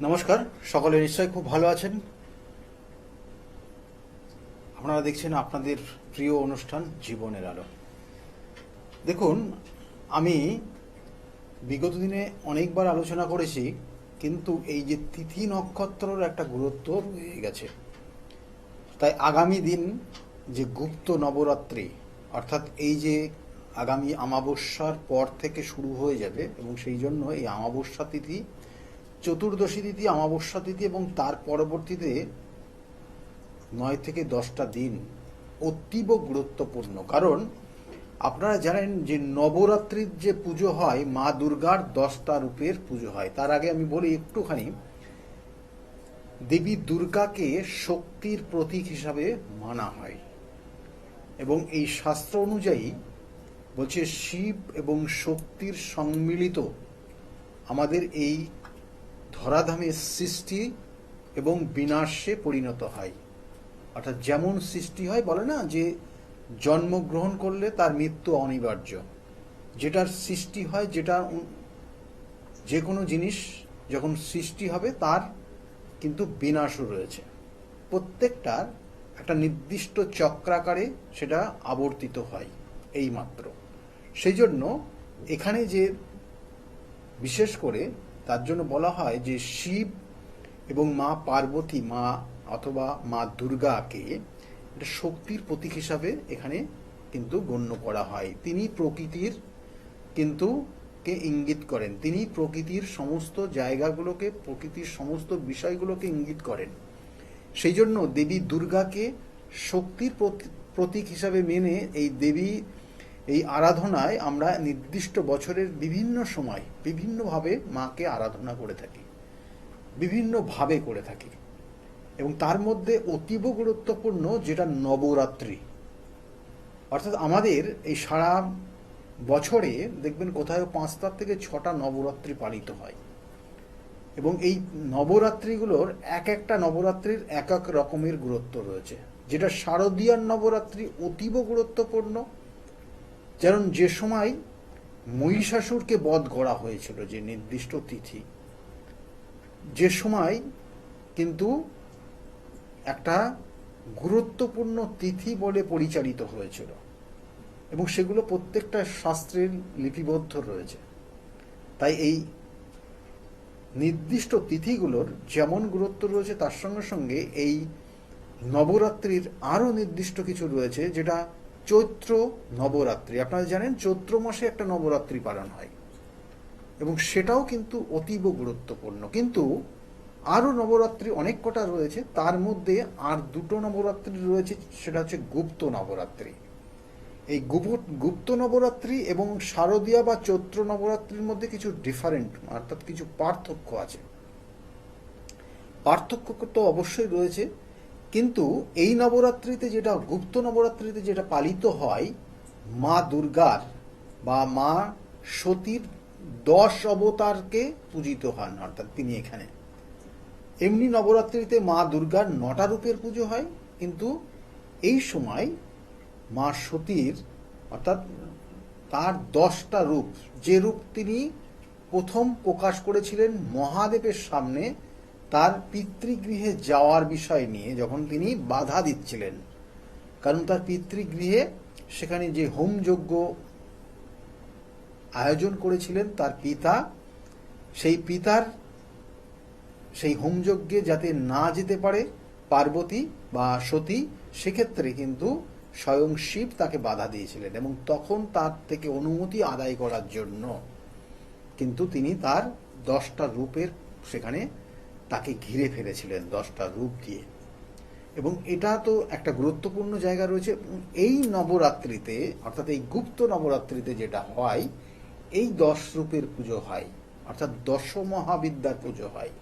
নমস্কার, সকলে নিশ্চয়ই খুব ভালো আছেন। আপনারা দেখছেন আপনাদের প্রিয় অনুষ্ঠান জীবনের আলো। দেখুন, আমি বিগত দিনে অনেকবার আলোচনা করেছি, কিন্তু এই যে তিথি নক্ষত্রর একটা গুরুত্ব রয়ে গেছে। তাই আগামী দিন যে গুপ্ত নবরাত্রি, অর্থাৎ এই যে আগামী অমাবস্যার পর থেকে শুরু হয়ে যাবে, এবং সেই জন্য এই অমাবস্যা তিথি, চতুর্দশী তিথি, অমাবস্যা তিথি এবং তার পরবর্তীতে 9 থেকে 10টা দিন অতীব গুরুত্বপূর্ণ। কারণ আপনারা জানেন যে নবরাত্রির যে পুজো হয়, মা দুর্গার 10টা রূপের পুজো হয়। তার আগে আমি বলি একটুখানি, দেবী দুর্গাকে শক্তির প্রতীক হিসাবে মানা হয়, এবং এই শাস্ত্র অনুযায়ী বলছে শিব এবং শক্তির সম্মিলিত আমাদের এই ধরাধামের সৃষ্টি এবং বিনাশে পরিণত হয়। অর্থাৎ যেমন সৃষ্টি হয়, বলে না যে জন্মগ্রহণ করলে তার মৃত্যু অনিবার্য। যেটার সৃষ্টি হয়, যেটা যে কোনো জিনিস যখন সৃষ্টি হবে তার কিন্তু বিনাশও রয়েছে। প্রত্যেকটার একটা নির্দিষ্ট চক্রাকারে সেটা আবর্তিত হয় এই মাত্র। সেই জন্য এখানে যে বিশেষ করে তার জন্য বলা হয় যে শিব এবং মা পার্বতী, মা অথবা মা দুর্গাকে একটা শক্তির প্রতীক হিসাবে এখানে কিন্তু গণ্য করা হয়। তিনি প্রকৃতির কিন্তু কে ইঙ্গিত করেন, তিনি প্রকৃতির সমস্ত জায়গাগুলোকে, প্রকৃতির সমস্ত বিষয়গুলোকে ইঙ্গিত করেন। সেই জন্য দেবী দুর্গাকে শক্তির প্রতীক হিসাবে মেনে এই দেবী এই আরাধনায় আমরা নির্দিষ্ট বছরের বিভিন্ন সময় বিভিন্নভাবে মাকে আরাধনা করে থাকি, বিভিন্নভাবে করে থাকি। এবং তার মধ্যে অতীব গুরুত্বপূর্ণ যেটা নবরাত্রি। অর্থাৎ আমাদের এই সারা বছরে দেখবেন কোথাও 5টা থেকে 6টা নবরাত্রি পালিত হয়, এবং এই নবরাত্রিগুলোর এক একটা নবরাত্রির এক এক রকমের গুরুত্ব রয়েছে। যেটা শারদীয়ার নবরাত্রি অতীব গুরুত্বপূর্ণ, যেমন যে সময় মহিষাসুরকে বধ করা হয়েছিল, যে নির্দিষ্ট তিথি, যে সময় কিন্তু একটা গুরুত্বপূর্ণ তিথি বলে পরিচালিত হয়েছিল, এবং সেগুলো প্রত্যেকটা শাস্ত্রের লিপিবদ্ধ রয়েছে। তাই এই নির্দিষ্ট তিথিগুলোর যেমন গুরুত্ব রয়েছে, তার সঙ্গে সঙ্গে এই নবরাত্রির আরও নির্দিষ্ট কিছু রয়েছে, যেটা চৈত্র নবরাত্রি। আপনারা জানেন চৈত্র মাসে একটা নবরাত্রি পালন হয়, এবং সেটাও কিন্তু অতীব গুরুত্বপূর্ণ। কিন্তু আরও নবরাত্রি অনেক কটা রয়েছে, তার মধ্যে আর দুটো নবরাত্রি রয়েছে, সেটা হচ্ছে গুপ্ত নবরাত্রি। এই গুপ্ত নবরাত্রি এবং শারদীয়া বা চৈত্র নবরাত্রির মধ্যে কিছু ডিফারেন্ট, অর্থাৎ কিছু পার্থক্য আছে। পার্থক্য তো অবশ্যই রয়েছে, কিন্তু এই নবরাত্রিতে, যেটা গুপ্ত নবরাত্রিতে যেটা পালিত হয়, মা দুর্গার বা মা সতীর 10 অবতারকে পূজিত হন, অর্থাৎ তিনি এখানে। এমনি নবরাত্রিতে মা দুর্গার 9টা রূপের পুজো হয়, কিন্তু এই সময় মা সতীর, অর্থাৎ তার 10টা রূপ, যে রূপ তিনি প্রথম প্রকাশ করেছিলেন মহাদেবের সামনে তার পিতৃগৃহে যাওয়ার বিষয় নিয়ে, যখন তিনি বাধা দিচ্ছিলেন। কারণ তার পিতৃগৃহে সেখানে যে হোমযজ্ঞ আয়োজন করেছিলেন তার পিতা, সেই পিতার সেই হোমযজ্ঞে যাতে না যেতে পারে পার্বতী বা সতী, সেক্ষেত্রে কিন্তু স্বয়ং শিব তাকে বাধা দিয়েছিলেন, এবং তখন তার থেকে অনুমতি আদায় করার জন্য কিন্তু তিনি তার 10টা রূপের সেখানে তাকে ঘিরে ফেলেছিলেন, 10টা রূপ দিয়ে। এবং এটা তো একটা গুরুত্বপূর্ণ জায়গা রয়েছে। এই নবরাত্রিতে, অর্থাৎ এই গুপ্ত নবরাত্রিতে যেটা হয়, এই 10 রূপের পুজো হয়, অর্থাৎ 10 মহাবিদ্যার পুজো হয়।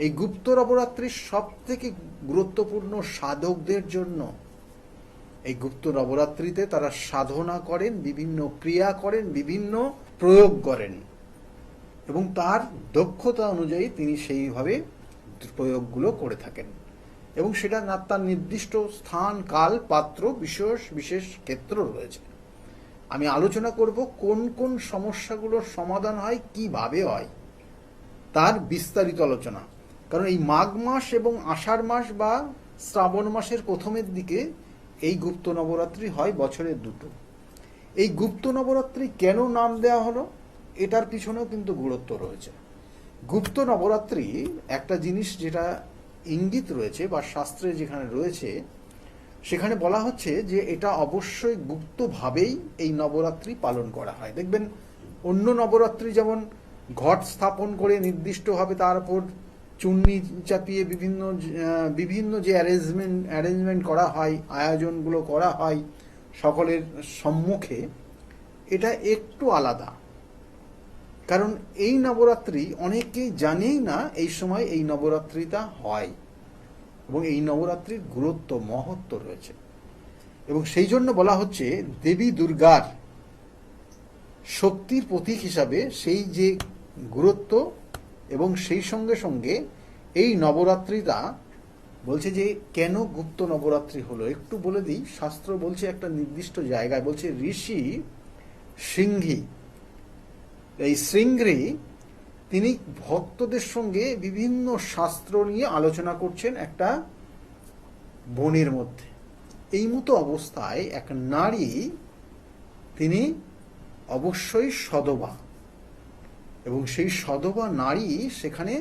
এই গুপ্ত নবরাত্রির সব থেকে গুরুত্বপূর্ণ সাধকদের জন্য। এই গুপ্ত নবরাত্রিতে তারা সাধনা করেন, বিভিন্ন ক্রিয়া করেন, বিভিন্ন প্রয়োগ করেন, এবং তার দক্ষতা অনুযায়ী তিনি সেইভাবে প্রয়োগগুলো করে থাকেন, এবং সেটা তার নির্দিষ্ট স্থান, কাল, পাত্র, বিশেষ বিশেষ ক্ষেত্র রয়েছে। আমি আলোচনা করব কোন কোন সমস্যাগুলোর সমাধান হয়, কিভাবে হয়, তার বিস্তারিত আলোচনা। কারণ এই মাঘ মাস এবং আষাঢ় মাস বা শ্রাবণ মাসের প্রথমের দিকে এই গুপ্ত নবরাত্রি হয়, বছরের দুটো। এই গুপ্ত নবরাত্রি কেন নাম দেওয়া হলো, এটার পিছনেও কিন্তু গুরুত্ব রয়েছে। গুপ্ত নবরাত্রি একটা জিনিস যেটা ইঙ্গিত রয়েছে বা শাস্ত্রে যেখানে রয়েছে, সেখানে বলা হচ্ছে যে এটা অবশ্যই গুপ্তভাবেই এই নবরাত্রি পালন করা হয়। দেখবেন অন্য নবরাত্রি যেমন ঘট স্থাপন করে নির্দিষ্টভাবে তার উপর চুন্নি চাপিয়ে বিভিন্ন যে অ্যারেঞ্জমেন্ট করা হয়, আয়োজনগুলো করা হয় সকলের সম্মুখে, এটা একটু আলাদা। কারণ এই নবরাত্রি অনেকেই জানেই না এই সময় এই নবরাত্রিটা হয়, এবং এই নবরাত্রির গুরুত্ব মহত্ব রয়েছে। এবং সেই জন্য বলা হচ্ছে দেবী দুর্গার শক্তির প্রতীক হিসাবে সেই যে গুরুত্ব, এবং সেই সঙ্গে সঙ্গে এই নবরাত্রিটা বলছে যে কেন গুপ্ত নবরাত্রি হলো একটু বলে দিই। শাস্ত্র বলছে একটা নির্দিষ্ট জায়গায়, বলছে ঋষি সিংহী, এই শৃঙ্গী তিনি ভক্তদের সঙ্গে বিভিন্ন শাস্ত্র নিয়ে আলোচনা করছেন একটা বনের মধ্যে। এই মতো অবস্থায় এক নারী, তিনি অবশ্যই সধবা, এবং সেই সধবা নারী সেখানে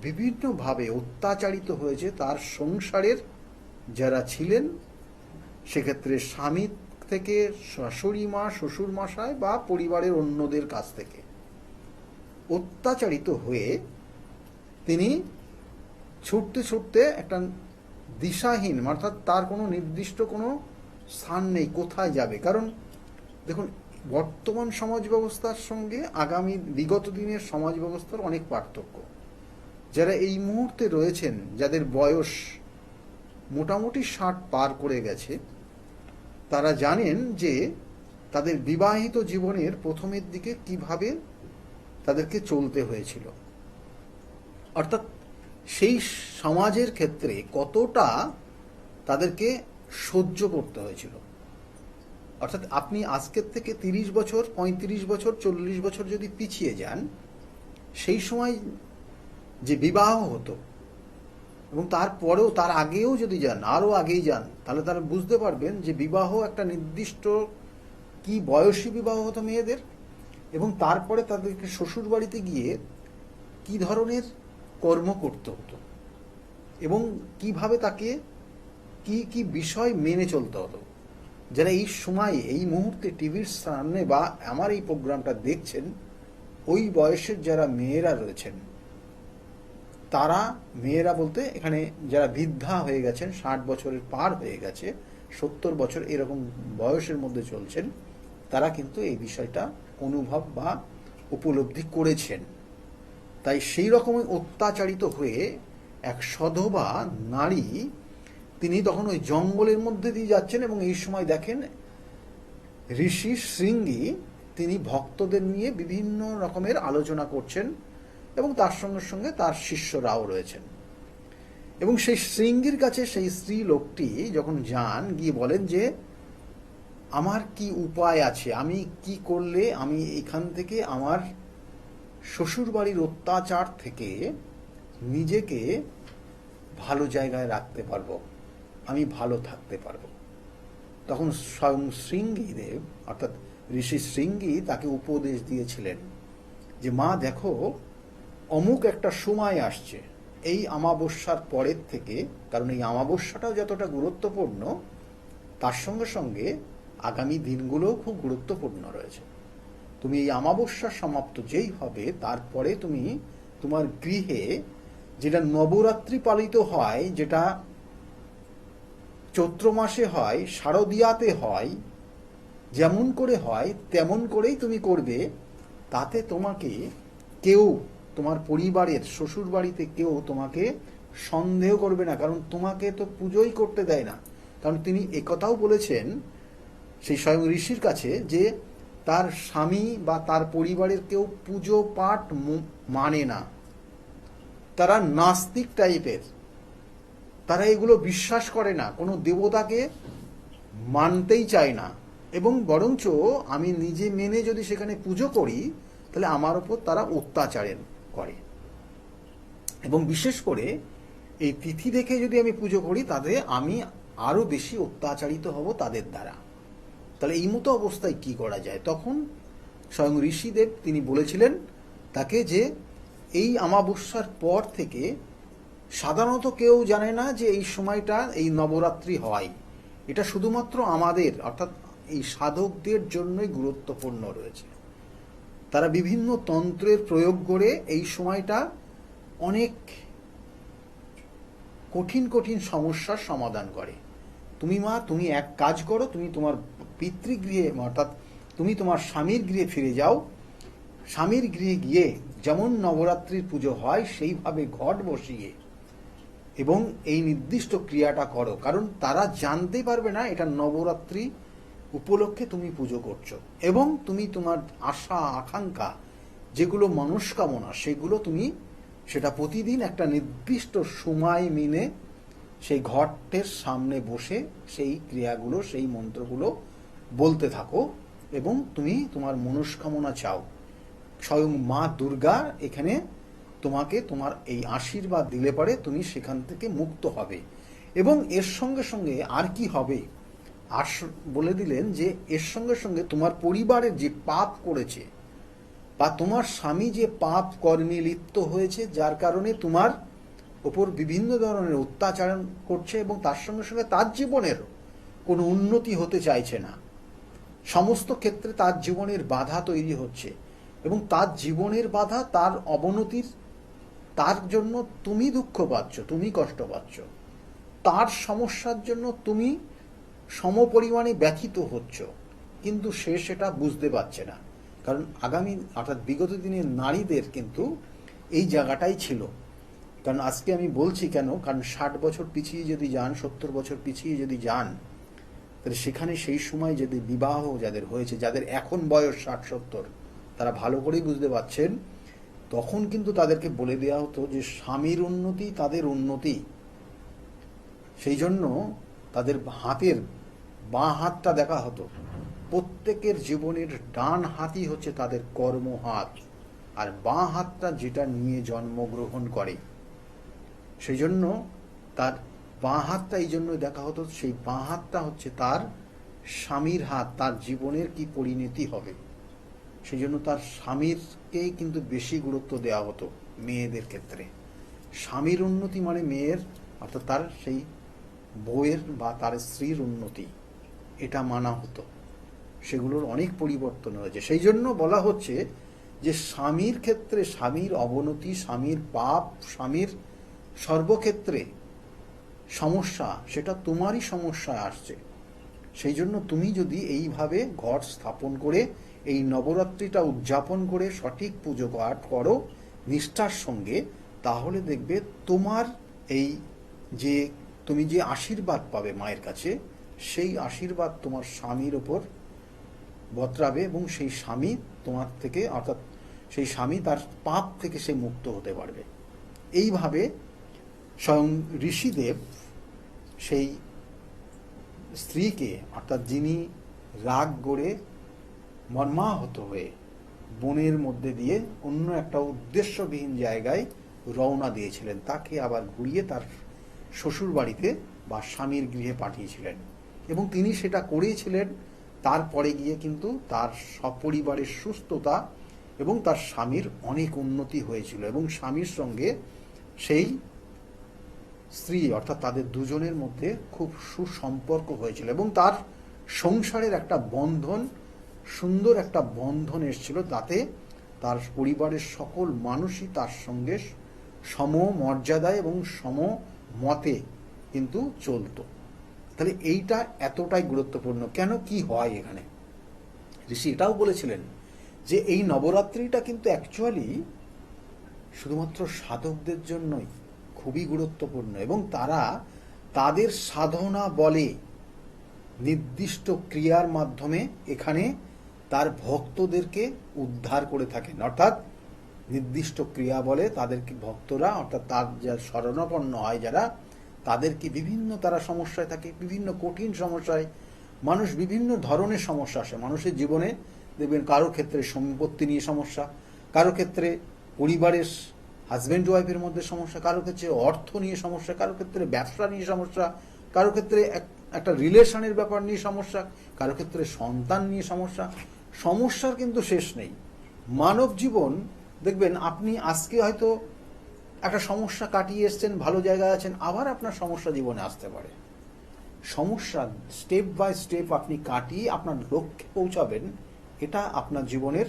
বিভিন্নভাবে অত্যাচারিত হয়েছে তার সংসারের যারা ছিলেন, সেক্ষেত্রে স্বামী থেকে শাশুড়ি মা, শ্বশুর মশাই বা পরিবারের অন্যদের কাছ থেকে অত্যাচারিত হয়ে তিনি ছুটতে ছুটতে একটা দিশাহীন, অর্থাৎ তার কোনো নির্দিষ্ট কোনো স্থান নেই কোথায় যাবে। কারণ দেখুন, বর্তমান সমাজ ব্যবস্থার সঙ্গে আগামী বিগত দিনের সমাজ ব্যবস্থার অনেক পার্থক্য। যারা এই মুহূর্তে রয়েছেন, যাদের বয়স মোটামুটি 60 পার করে গেছে, তারা জানেন যে তাদের বিবাহিত জীবনের প্রথমের দিকে কিভাবে তাদেরকে চলতে হয়েছিল, অর্থাৎ সেই সমাজের ক্ষেত্রে কতটা তাদেরকে সহ্য করতে হয়েছিল। অর্থাৎ আপনি আজকের থেকে 30 বছর, 35 বছর, 40 বছর যদি পিছিয়ে যান, সেই সময় যে বিবাহ হতো, এবং তারপরেও তার আগেও যদি যান, আরও আগেই যান, তাহলে তারা বুঝতে পারবেন যে বিবাহ একটা নির্দিষ্ট কি বয়সী বিবাহ হতো মেয়েদের, এবং তারপরে তাদেরকে শ্বশুর বাড়িতে গিয়ে কি ধরনের কর্ম করতে হতো, এবং কিভাবে তাকে কি কি বিষয় মেনে চলতে হতো। যারা এই সময় এই মুহূর্তে টিভির সামনে বা আমার এই প্রোগ্রামটা দেখছেন, ওই বয়সের যারা মেয়েরা রয়েছেন, তারা, মেয়েরা বলতে এখানে যারা বৃদ্ধা হয়ে গেছেন, 60 বছরের পার হয়ে গেছে, 70 বছর এরকম বয়সের মধ্যে চলছেন, তারা কিন্তু এই বিষয়টা অনুভব বা উপলব্ধি করেছেন। তাই সেই রকমই অত্যাচারিত হয়ে এক সধবা নারী, তিনি তখন ওই জঙ্গলের মধ্যে দিয়ে যাচ্ছেন, এবং এই সময় দেখেন ঋষি শৃঙ্গী তিনি ভক্তদের নিয়ে বিভিন্ন রকমের আলোচনা করছেন, এবং তার সঙ্গে সঙ্গে তার শিষ্যরাও রয়েছেন। এবং সেই শৃঙ্গীর কাছে সেই স্ত্রী লোকটি যখন যান, গিয়ে বলেন যে আমার কি উপায় আছে, আমি কি করলে আমি এখান থেকে আমার শ্বশুর বাড়ির অত্যাচার থেকে নিজেকে ভালো জায়গায় রাখতে পারবো, আমি ভালো থাকতে পারবো। তখন স্বয়ং শৃঙ্গীদেব, অর্থাৎ ঋষি শৃঙ্গী, তাকে উপদেশ দিয়েছিলেন যে মা দেখো, অমুক একটা সময় আসছে এই অমাবস্যার পরের থেকে, কারণ এই অমাবস্যাটাও যতটা গুরুত্বপূর্ণ, তার সঙ্গে সঙ্গে আগামী দিনগুলোও খুব গুরুত্বপূর্ণ রয়েছে। তুমি এই অমাবস্যা সমাপ্ত যেই হবে, তারপরে তুমি তোমার গৃহে যেটা নবরাত্রি পালিত হয়, যেটা চৈত্র মাসে হয়, শারদীয়াতে হয়, যেমন করে হয় তেমন করেই তুমি করবে। তাতে তোমাকে কেউ, তোমার পরিবারের শ্বশুর বাড়িতে কেউ তোমাকে সন্দেহ করবে না, কারণ তোমাকে তো পুজোই করতে দেয় না। কারণ তিনি একথাও বলেছেন সেই স্বয়ং ঋষির কাছে যে তার স্বামী বা তার পরিবারের কেউ পুজো পাঠ মানে না, তারা নাস্তিক টাইপের, তারা এগুলো বিশ্বাস করে না, কোনো দেবতাকে মানতেই চায় না, এবং বরঞ্চ আমি নিজে মেনে যদি সেখানে পুজো করি, তাহলে আমার ওপর তারা অত্যাচার করে। এবং বিশেষ করে এই তিথি দেখে যদি আমি পুজো করি তাতে আমি আরো বেশি অত্যাচারিত হব তাদের দ্বারা। তাহলে এই মতো অবস্থায় কি করা যায়? তখন স্বয়ং ঋষিদেব তিনি বলেছিলেন তাকে যে এই অমাবস্যার পর থেকে সাধারণত কেউ জানে না যে এই সময়টা এই নবরাত্রি হয়, এটা শুধুমাত্র আমাদের অর্থাৎ এই সাধকদের জন্যই গুরুত্বপূর্ণ রয়েছে। তারা বিভিন্ন তন্ত্রের প্রয়োগ করে এই সময়টা অনেক কঠিন কঠিন সমস্যার সমাধান করে। তুমি এক কাজ করো, তুমি তোমার পিতৃগৃহে অর্থাৎ তুমি তোমার স্বামীর গৃহে ফিরে যাও, স্বামীর গৃহে গিয়ে যেমন নবরাত্রির পুজো হয় সেইভাবে ঘট বসিয়ে এবং এই নির্দিষ্ট ক্রিয়াটা করো, কারণ তারা জানতে পারবে না এটা নবরাত্রি উপলক্ষে তুমি পুজো করছো। এবং তুমি তোমার আশা আকাঙ্ক্ষা যেগুলো মনস্কামনা সেগুলো তুমি সেটা প্রতিদিন একটা নির্দিষ্ট সময় মেনে সেই ঘটের সামনে বসে সেই ক্রিয়াগুলো সেই মন্ত্রগুলো বলতে থাকো এবং তুমি তোমার মনস্কামনা চাও। স্বয়ং মা দুর্গা এখানে তোমাকে তোমার এই আশীর্বাদ দিলে পারে তুমি সেখান থেকে মুক্ত হবে। এবং এর সঙ্গে সঙ্গে আর কি হবে আর বলে দিলেন যে এর সঙ্গে সঙ্গে তোমার পরিবারের যে পাপ করেছে বা তোমার স্বামী যে পাপ কর্মে লিপ্ত হয়েছে যার কারণে তোমার ওপর বিভিন্ন ধরনের অত্যাচার করছে এবং তার সঙ্গে সঙ্গে তার জীবনের কোনো উন্নতি হতে চাইছে না, সমস্ত ক্ষেত্রে তার জীবনের বাধা তৈরি হচ্ছে এবং তার জীবনের বাধা তার অবনতির, তার জন্য তুমি দুঃখ পাচ্ছ, তুমি কষ্ট পাচ্ছ, তার সমস্যার জন্য তুমি সমপরিমাণে ব্যথিত হচ্ছ, কিন্তু সে সেটা বুঝতে পারছে না। কারণ আগামী অর্থাৎ বিগত দিনের নারীদের কিন্তু এই জায়গাটাই ছিল। কারণ আজকে আমি বলছি কেন, কারণ 60 বছর পিছিয়ে যদি যান, 70 বছর পিছিয়ে যদি যান, তাহলে সেখানে সেই সময় যদি বিবাহ যাদের হয়েছে, যাদের এখন বয়স 60-70, তারা ভালো করেই বুঝতে পারছেন তখন কিন্তু তাদেরকে বলে দেওয়া হতো যে স্বামীর উন্নতি তাদের উন্নতি। সেই জন্য তাদের হাতের বাঁ হাতটা দেখা হতো, প্রত্যেকের জীবনের ডান হাতই হচ্ছে তাদের কর্মহাত, আর বাঁ হাতটা যেটা নিয়ে জন্মগ্রহণ করে সেই জন্য তার বাঁ হাতটা এই জন্য দেখা হতো, সেই বাঁ হাতটা হচ্ছে তার স্বামীর হাত, তার জীবনের কি পরিণতি হবে সেই জন্য তার স্বামীরকেই কিন্তু বেশি গুরুত্ব দেওয়া হতো মেয়েদের ক্ষেত্রে। স্বামীর উন্নতি মানে মেয়ের অর্থাৎ তার সেই বউয়ের বা তার স্ত্রীর উন্নতি, এটা মানা হতো। সেগুলোর অনেক পরিবর্তন হয়েছে। সেই জন্য বলা হচ্ছে যে স্বামীর ক্ষেত্রে স্বামীর অবনতি, স্বামীর পাপ, স্বামীর সর্বক্ষেত্রে সমস্যা, সেটা তোমারই সমস্যায় আসছে। সেই জন্য তুমি যদি এইভাবে ঘট স্থাপন করে এই নবরাত্রিটা উদযাপন করে সঠিক পুজো পাঠ করো নিষ্ঠার সঙ্গে, তাহলে দেখবে তোমার এই যে তুমি যে আশীর্বাদ পাবে মায়ের কাছে, সেই আশীর্বাদ তোমার স্বামীর ওপর বতরাবে এবং সেই স্বামী তোমার থেকে অর্থাৎ সেই স্বামী তার পাপ থেকে সে মুক্ত হতে পারবে। এইভাবে স্বয়ং ঋষিদেব সেই স্ত্রীকে অর্থাৎ যিনি রাগ গড়ে মর্মাহত হয়ে বনের মধ্যে দিয়ে অন্য একটা উদ্দেশ্যবিহীন জায়গায় রওনা দিয়েছিলেন, তাকে আবার ঘুরিয়ে তার শ্বশুর বাড়িতে বা স্বামীর গৃহে পাঠিয়েছিলেন এবং তিনি সেটা করেছিলেন। তারপরে গিয়ে কিন্তু তার সপরিবারের সুস্থতা এবং তার স্বামীর অনেক উন্নতি হয়েছিল এবং স্বামীর সঙ্গে সেই স্ত্রী অর্থাৎ তাদের দুজনের মধ্যে খুব সুসম্পর্ক হয়েছিল এবং তার সংসারের একটা বন্ধন, সুন্দর একটা বন্ধন এসেছিল, তাতে তার পরিবারের সকল মানুষই তার সঙ্গে সমমর্যাদায় এবং সমমতে কিন্তু চলত। তাহলে এইটা এতটাই গুরুত্বপূর্ণ। কেন, কি হয় এখানে? ঋষি এটাও বলেছিলেন যে এই নবরাত্রিটা কিন্তু অ্যাকচুয়ালি শুধুমাত্র সাধকদের জন্যই খুবই গুরুত্বপূর্ণ এবং তারা তাদের সাধনা বলে নির্দিষ্ট ক্রিয়ার মাধ্যমে এখানে তার ভক্তদেরকে উদ্ধার করে থাকেন। অর্থাৎ নির্দিষ্ট ক্রিয়া বলে তাদেরকে ভক্তরা অর্থাৎ তার যা শরণাপন্ন হয় যারা, তাদেরকে বিভিন্ন তারা সমস্যায় থাকে, বিভিন্ন কঠিন সমস্যায় মানুষ, বিভিন্ন ধরনের সমস্যা আসে মানুষের জীবনে। দেখবেন কারো ক্ষেত্রে সম্পত্তি নিয়ে সমস্যা, কারো ক্ষেত্রে পরিবারের হাজব্যান্ড ওয়াইফের মধ্যে সমস্যা, কারো ক্ষেত্রে অর্থ নিয়ে সমস্যা, কারো ক্ষেত্রে ব্যবসা নিয়ে সমস্যা, কারো ক্ষেত্রে একটা রিলেশনের ব্যাপার নিয়ে সমস্যা, কারো ক্ষেত্রে সন্তান নিয়ে সমস্যা। সমস্যার কিন্তু শেষ নেই। মানব জীবন দেখবেন, আপনি আজকে হয়তো একটা সমস্যা কাটিয়ে এসছেন, ভালো জায়গায় আছেন, আবার আপনার সমস্যা জীবনে আসতে পারে। সমস্যা স্টেপ বাই স্টেপ আপনি কাটিয়ে আপনার লক্ষ্যে পৌঁছাবেন, এটা আপনার জীবনের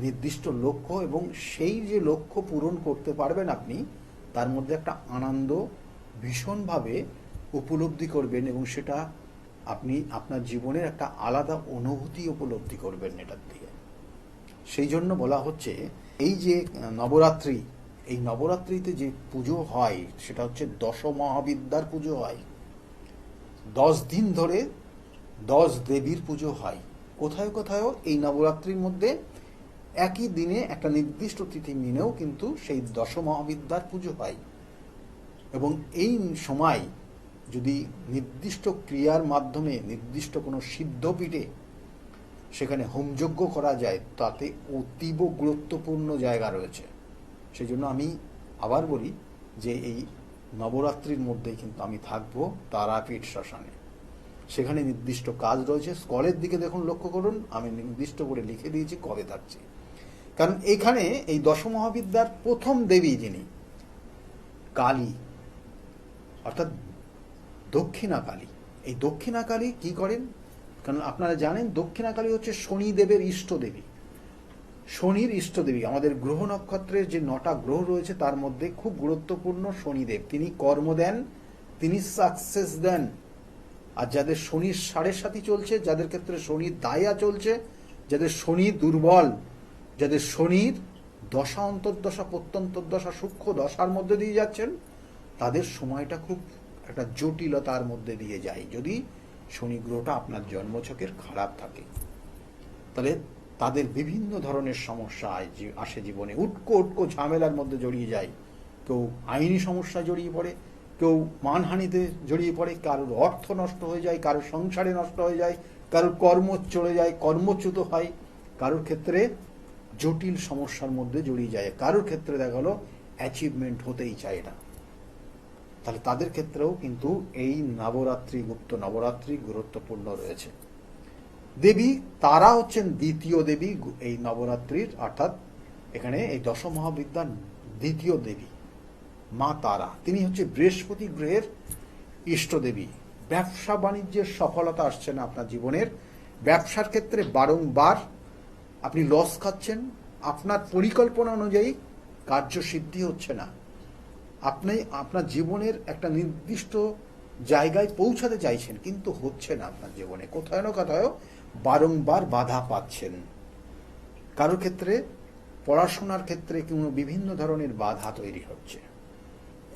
নির্দিষ্ট লক্ষ্য, এবং সেই যে লক্ষ্য পূরণ করতে পারবেন আপনি, তার মধ্যে একটা আনন্দ ভীষণভাবে উপলব্ধি করবেন, এবং সেটা আপনি আপনার জীবনের একটা আলাদা অনুভূতি উপলব্ধি করবেন এটার দিয়ে। সেই জন্য বলা হচ্ছে, এই যে নবরাত্রি, এই নবরাত্রিতে যে পুজো হয় সেটা হচ্ছে দশ মহাবিদ্যার পুজো হয়। 10 দিন ধরে 10 দেবীর পুজো হয়। কোথায় কোথায়ও এই নবরাত্রির মধ্যে একই দিনে একটা নির্দিষ্ট তিথি মিনেও কিন্তু সেই দশ মহাবিদ্যার পুজো হয়। এবং এই সময় যদি নির্দিষ্ট ক্রিয়ার মাধ্যমে নির্দিষ্ট কোনো সিদ্ধপীঠে সেখানে হোমযজ্ঞ করা যায়, তাতে অতীব গুরুত্বপূর্ণ জায়গা রয়েছে। সেই জন্য আমি আবার বলি যে এই নবরাত্রির মধ্যেই কিন্তু আমি থাকবো তারাপীঠ শ্মশানে। সেখানে নির্দিষ্ট কাজ রয়েছে। স্কলের দিকে দেখুন, লক্ষ্য করুন, আমি নির্দিষ্ট করে লিখে দিয়েছি কবে থাকছি। কারণ এখানে এই দশমহাবিদ্যার প্রথম দেবী যিনি কালী, অর্থাৎ দক্ষিণা কালী। এই দক্ষিণা কালী কি করেন? কারণ আপনারা জানেন দক্ষিণা কালী হচ্ছে শনিদেবের ইষ্ট দেবী। শনির ইষ্ট দেবী। আমাদের গ্রহ নক্ষত্রের যে 9টা গ্রহ রয়েছে তার মধ্যে খুব গুরুত্বপূর্ণ শনিদেব। তিনি কর্ম দেন, তিনি সাকসেস দেন। আর যাদের শনির 7.5 চলছে, যাদের ক্ষেত্রে শনির দায়া চলছে, যাদের শনি দুর্বল, যাদের শনির দশা অন্তর্দশা প্রত্যন্তর্দশা সূক্ষ্ম দশার মধ্যে দিয়ে যাচ্ছেন, তাদের সময়টা খুব একটা জটিলতার মধ্যে দিয়ে যায় যদি শনি গ্রহটা আপনার জন্মছকের খারাপ থাকে। তাহলে তাদের বিভিন্ন ধরনের সমস্যা আসে জীবনে, উটকো উটকো ঝামেলার মধ্যে জড়িয়ে যায়। কেউ আইনি সমস্যা জড়িয়ে পড়ে, কেউ মানহানিতে জড়িয়ে পড়ে, কারোর অর্থ নষ্ট হয়ে যায়, কারোর সংসারে নষ্ট হয়ে যায়, কারোর কর্ম চলে যায়, কর্মচ্যুত হয়, কারোর ক্ষেত্রে জটিল সমস্যার মধ্যে জড়িয়ে যায়, কারোর ক্ষেত্রে দেখা গেল অ্যাচিভমেন্ট হতেই চায় না। তাহলে তাদের ক্ষেত্রেও কিন্তু এই নবরাত্রি, গুপ্ত নবরাত্রি গুরুত্বপূর্ণ রয়েছে। দেবী তারা হচ্ছেন দ্বিতীয় দেবী এই নবরাত্রির, অর্থাৎ এখানে এই দশ মহাবিদ্যার দ্বিতীয় দেবী মা তারা। তিনি হচ্ছে বৃহস্পতি গ্রহের ইষ্ট দেবী। ব্যবসা বাণিজ্যের সফলতা আসছে না আপনার জীবনের, ব্যবসার ক্ষেত্রে বারংবার আপনি লস খাচ্ছেন, আপনার পরিকল্পনা অনুযায়ী কার্যসিদ্ধি হচ্ছে না, আপনি আপনার জীবনের একটা নির্দিষ্ট জায়গায় পৌঁছাতে চাইছেন কিন্তু হচ্ছে না আপনার জীবনে, কোথায় না কোথাও বারংবার বাধা পাচ্ছেন। কারো ক্ষেত্রে পড়াশোনার ক্ষেত্রে কোনো বিভিন্ন ধরনের বাধা তৈরি হচ্ছে,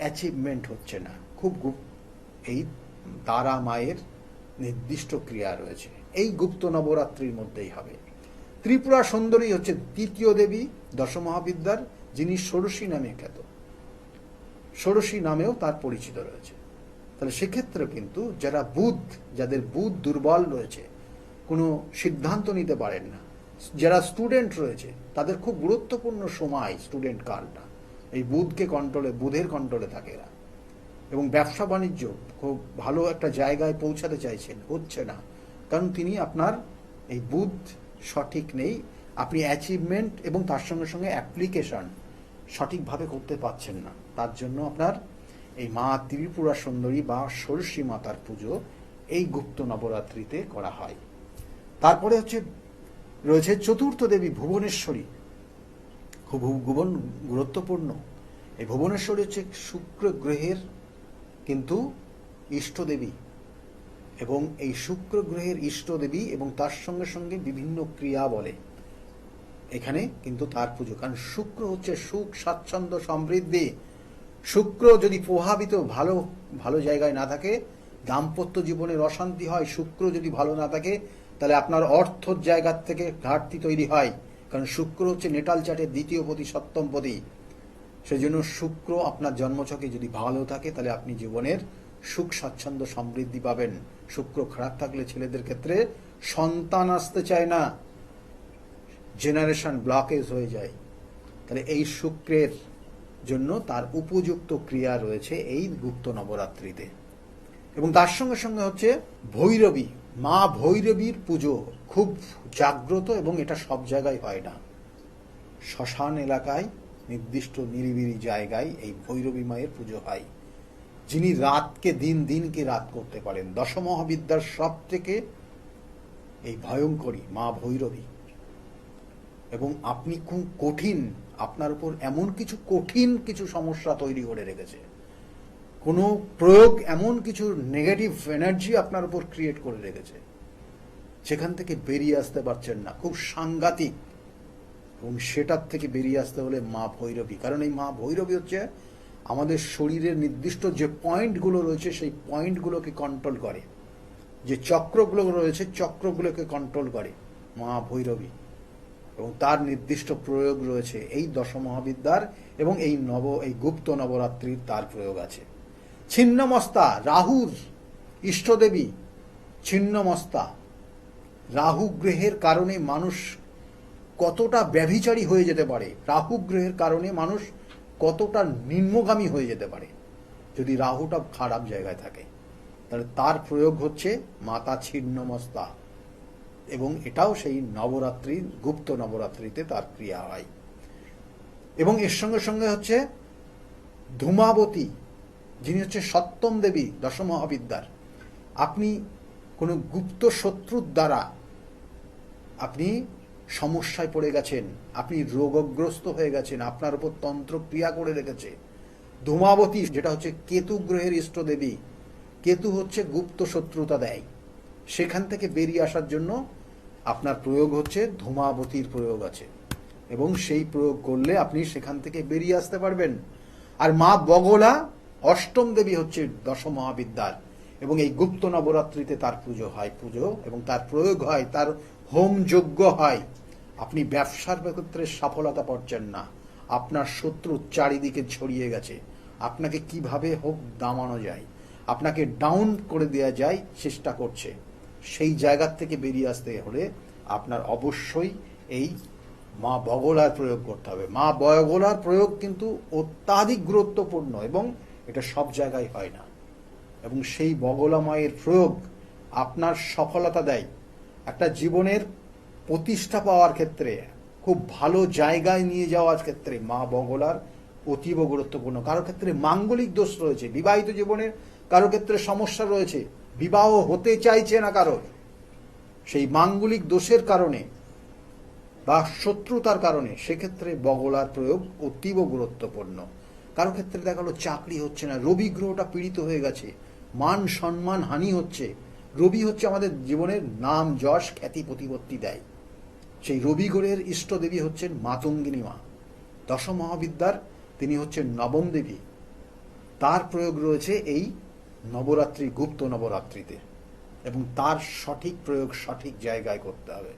অ্যাচিভমেন্ট হচ্ছে না। খুব এই তারা মায়ের নির্দিষ্ট ক্রিয়া রয়েছে, এই গুপ্ত নবরাত্রির মধ্যেই হবে। ত্রিপুরা সুন্দরী হচ্ছে তৃতীয় দেবী দশমহাবিদ্যার, যিনি ষোড়শী নামে খ্যাত, ষোড়শী নামেও তার পরিচিত রয়েছে। তাহলে সেক্ষেত্রে কিন্তু যারা যাদের বুধ দুর্বল রয়েছে, কোনো সিদ্ধান্ত নিতে পারেন না, যারা স্টুডেন্ট রয়েছে তাদের খুব গুরুত্বপূর্ণ সময় স্টুডেন্ট কালটা, এই বুধের কন্ট্রোলে থাকে এরা। এবং ব্যবসা বাণিজ্য খুব ভালো একটা জায়গায় পৌঁছাতে চাইছেন, হচ্ছে না, কারণ তিনি আপনার এই বুধ সঠিক নেই। আপনি অ্যাচিভমেন্ট এবং তার সঙ্গে সঙ্গে অ্যাপ্লিকেশন সঠিকভাবে করতে পারছেন না। তার জন্য আপনার এই মা ত্রিপুরা সুন্দরী বা ষোড়শী মাতার পুজো এই গুপ্ত নবরাত্রিতে করা হয়। তারপরে রয়েছে চতুর্থ দেবী ভুবনেশ্বরী, খুব গুরুত্বপূর্ণ। এই ভুবনেশ্বরী হচ্ছে শুক্র গ্রহের কিন্তু ইষ্ট দেবী, এবং এই শুক্র গ্রহের ইষ্ট দেবী এবং তার সঙ্গে সঙ্গে বিভিন্ন ক্রিয়া বলে এখানে কিন্তু তার পুজো। কারণ শুক্র হচ্ছে সুখ স্বাচ্ছন্দ্য সমৃদ্ধি। শুক্র যদি প্রভাবিত ভালো জায়গায় না থাকে, দাম্পত্য জীবনের অশান্তি হয়। শুক্র যদি ভালো না থাকে তাহলে আপনার অর্থর জায়গার থেকে ঘাটতি তৈরি হয়, কারণ শুক্র হচ্ছে নেটাল চার্টের দ্বিতীয় পতি, সপ্তম পতি। সেই জন্য শুক্র আপনার জন্মছকে যদি ভালো থাকে তাহলে আপনি জীবনের সুখ স্বাচ্ছন্দ্য সমৃদ্ধি পাবেন। শুক্র খারাপ থাকলে ছেলেদের ক্ষেত্রে সন্তান আসতে চায় না, জেনারেশন ব্লকেজ হয়ে যায়। তাহলে এই শুক্রের জন্য তার উপযুক্ত ক্রিয়া রয়েছে এই গুপ্ত নবরাত্রিতে। এবং তার সঙ্গে সঙ্গে হচ্ছে ভৈরবী, মা ভৈরবীর পুজো খুব জাগ্রত, এবং এটা সব জায়গায় হয় না। শ্মশান এলাকায় নির্দিষ্ট নিরিবিলি জায়গায় এই ভৈরবী মায়ের পুজো হয়, যিনি রাতকে দিন, দিনকে রাত করতে পারেন। দশমহাবিদ্যার সব থেকে এই ভয়ঙ্করী মা ভৈরবী। এবং আপনি খুব কঠিন, আপনার উপর এমন কিছু কঠিন কিছু সমস্যা তৈরি করে রেখেছে, কোনো প্রয়োগ এমন কিছু নেগেটিভ এনার্জি আপনার উপর ক্রিয়েট করে রেখেছে, সেখান থেকে বেরিয়ে আসতে পারছেন না, খুব সাংঘাতিক। এবং সেটার থেকে বেরিয়ে আসতে হলে মা ভৈরবী, কারণ এই মা ভৈরবী হচ্ছে আমাদের শরীরের নির্দিষ্ট যে পয়েন্টগুলো রয়েছে সেই পয়েন্টগুলোকে কন্ট্রোল করে, যে চক্রগুলো রয়েছে চক্রগুলোকে কন্ট্রোল করে মা ভৈরবী। এবং তার নির্দিষ্ট প্রয়োগ রয়েছে এই দশমহাবিদ্যার, এবং এই গুপ্ত নবরাত্রির তার প্রয়োগ আছে। ছিন্নমস্তা, রাহুর ইষ্টদেবী ছিন্নমস্তা। রাহু গ্রহের কারণে মানুষ কতটা ব্যভিচারী হয়ে যেতে পারে, রাহু গ্রহের কারণে মানুষ কতটা নিম্নগামী হয়ে যেতে পারে যদি রাহুটা খারাপ জায়গায় থাকে। তাহলে তার প্রয়োগ হচ্ছে মাতা ছিন্নমস্তা, এবং এটাও সেই নবরাত্রি, গুপ্ত নবরাত্রিতে তার ক্রিয়া হয়। এবং এর সঙ্গে সঙ্গে হচ্ছে ধূমাবতী, যিনি হচ্ছে সপ্তম দেবী দশমহাবিদ্যার। আপনি কোনো গুপ্ত শত্রুর দ্বারা আপনি সমস্যায় পড়ে গেছেন, আপনি রোগগ্রস্ত হয়ে গেছেন, আপনার উপর তন্ত্র ক্রিয়া করে রেখেছে। ধূমাবতী, যেটা হচ্ছে কেতু গ্রহের ইষ্ট দেবী, কেতু হচ্ছে গুপ্ত শত্রুতা দেয়, সেখান থেকে বেরিয়ে আসার জন্য আপনার প্রয়োগ হচ্ছে ধূমাবতীর প্রয়োগ আছে, এবং সেই প্রয়োগ করলে আপনি সেখান থেকে বেরিয়ে আসতে পারবেন। আর মা বগলা অষ্টম দেবী হচ্ছে দশমহাবিদ্যার, এবং এই গুপ্ত নবরাত্রিতে তার পুজো হয়, এবং তার প্রয়োগ হয়, তার হোম যজ্ঞ হয়। আপনি ব্যবসার ক্ষেত্রে সফলতা পাচ্ছেন না, আপনার শত্রু চারিদিকে ছড়িয়ে গেছে, আপনাকে কিভাবে হোক দামানো যায়, আপনাকে ডাউন করে দেওয়া যায় চেষ্টা করছে, সেই জায়গার থেকে বেরিয়ে আসতে হলে আপনার অবশ্যই এই মা বগলার প্রয়োগ করতে হবে। মা বগলার প্রয়োগ কিন্তু অত্যাধিক গুরুত্বপূর্ণ, এবং এটা সব জায়গায় হয় না। এবং সেই বগলা মায়ের প্রয়োগ আপনার সফলতা দেয়, একটা জীবনের প্রতিষ্ঠা পাওয়ার ক্ষেত্রে, খুব ভালো জায়গায় নিয়ে যাওয়ার ক্ষেত্রে মা বগলার অতীব গুরুত্বপূর্ণ। কারো ক্ষেত্রে মাঙ্গলিক দোষ রয়েছে, বিবাহিত জীবনের কারো ক্ষেত্রে সমস্যা রয়েছে, বিবাহ হতে চাইছে না কারোর, সেই মাঙ্গলিক দোষের কারণে বা শত্রুতার কারণে, সেক্ষেত্রে বগলার প্রয়োগ অতীব গুরুত্বপূর্ণ। কারো ক্ষেত্রে দেখা গেল চাকরি হচ্ছে না, রবি গ্রহটা পীড়িত হয়ে গেছে, মান সম্মান হানি হচ্ছে। রবি হচ্ছে আমাদের জীবনের নাম যশ খ্যাতি প্রতিপত্তি দেয়, সেই রবি গ্রহের ইষ্ট দেবী হচ্ছেন মাতঙ্গিনী মা দশমহাবিদ্যার, তিনি হচ্ছেন নবম দেবী। তার প্রয়োগ রয়েছে এই নবরাত্রি, গুপ্ত নবরাত্রিতে, এবং তার সঠিক প্রয়োগ সঠিক জায়গায় করতে হবে।